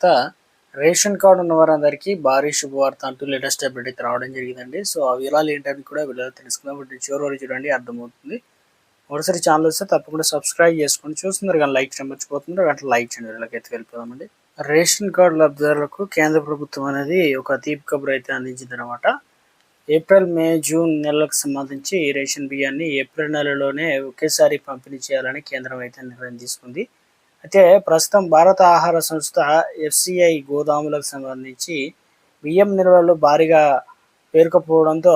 శుభవార్త. Ration card ఉన్న వారందరికీ భారీ శుభవార్త అంటూ లేటెస్ట్ అప్డేట్ అయితే రావడం జరిగిందండి. సో ఆ వివరాలు ఏంటని కూడా వీడియోలో తెలుసుకుందాం. వీడియో చివరి వరకు చూడండి, అర్థమవుతుంది. ఒకసారి ఛానల్ వస్తే తప్పకుండా సబ్స్క్రైబ్ చేసుకొని చూస్తున్నారు కానీ లైక్ చేయడం మర్చిపోతున్నారు. అట్లా లైక్ చేయండి. వీళ్ళకి అయితే వెళ్ళిపోదామండి. రేషన్ కార్డు లబ్ధిదారులకు కేంద్ర ప్రభుత్వం అనేది ఒక తీపి కబురు అయితే అందించింది అనమాట. ఏప్రిల్, మే, జూన్ నెలలకు సంబంధించి రేషన్ బియ్యాన్ని ఏప్రిల్ నెలలోనే ఒకేసారి పంపిణీ చేయాలని కేంద్రం అయితే నిర్ణయం తీసుకుంది. అయితే ప్రస్తుతం భారత ఆహార సంస్థ ఎఫ్సిఐ గోదాములకు సంబంధించి బియ్యం నిల్వలు భారీగా పేరుకుపోవడంతో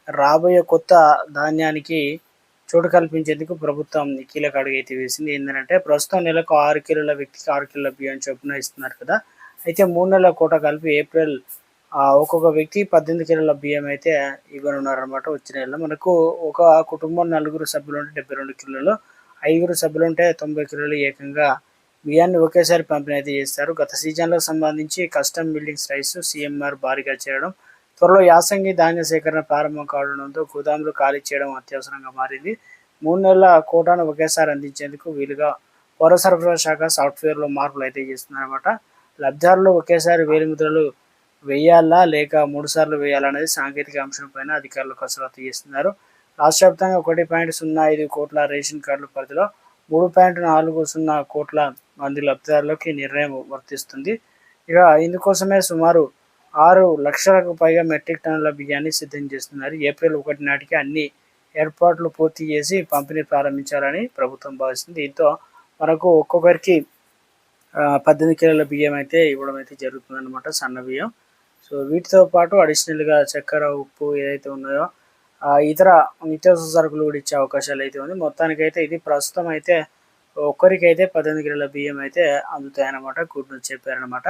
రాబోయే కొత్త ధాన్యానికి చోటు కల్పించేందుకు ప్రభుత్వం కీలక అడుగు అయితే వేసింది. ఏంటంటే ప్రస్తుతం నెలకు 6 కిలోల వ్యక్తికి 6 కిలోల బియ్యం చొప్పున ఇస్తున్నారు కదా. అయితే 3 నెలల కోట కలిపి ఏప్రిల్ ఒక్కొక్క వ్యక్తి 18 కిలోల బియ్యం అయితే ఇవ్వనున్నారనమాట. వచ్చే నెలలో మనకు ఒక కుటుంబం 4 సభ్యులు ఉంటే 72 కిలోలు, 5 సభ్యులు ఉంటే 90 కిలోలు ఏకంగా బియ్యాన్ని ఒకేసారి పంపిణీ అయితే చేస్తారు. గత సీజన్లకు సంబంధించి కస్టమ్ బిల్డింగ్స్ రైస్ సీఎంఆర్ భారీగా చేయడం, త్వరలో యాసంగి ధాన్య సేకరణ ప్రారంభం కావడంతో గోదాములు ఖాళీ చేయడం అత్యవసరంగా మారింది. 3 నెలల కోటాను ఒకేసారి అందించేందుకు వీలుగా పౌర సరఫరా శాఖ సాఫ్ట్వేర్లో మార్పులు అయితే చేస్తుందన్నమాట. లబ్ధిదారులు ఒకేసారి వేలిముద్రలు వేయాలా లేక 3 సార్లు వేయాలనేది సాంకేతిక అంశంపైన అధికారులు కసరత్తు చేస్తున్నారు. రాష్ట్ర వ్యాప్తంగా 1.05 కోట్ల రేషన్ కార్డుల పరిధిలో 3.40 కోట్ల మంది లబ్ధిదారులకు ఈ నిర్ణయం వర్తిస్తుంది. ఇక ఇందుకోసమే సుమారు 6 లక్షలకు పైగా మెట్రిక్ టన్నుల బియ్యాన్ని సిద్ధం చేస్తున్నారు. ఏప్రిల్ 1 నాటికి అన్ని ఏర్పాట్లు పూర్తి చేసి పంపిణీ ప్రారంభించాలని ప్రభుత్వం భావిస్తుంది. దీంతో మనకు ఒక్కొక్కరికి 18 కిలోల బియ్యం అయితే ఇవ్వడం అయితే జరుగుతుందన్నమాట, సన్న బియ్యం. సో వీటితో పాటు అడిషనల్గా చక్కెర, ఉప్పు ఏదైతే ఉన్నాయో ఇతర నిత్యావసర సరుకులు కూడా ఇచ్చే అవకాశాలు అయితే ఉంది. మొత్తానికైతే ఇది ప్రస్తుతం అయితే ఒక్కరికైతే 18 కిలోల బియ్యం అయితే అందుతాయన్నమాట, గుడ్ న్యూస్ చెప్పారనమాట.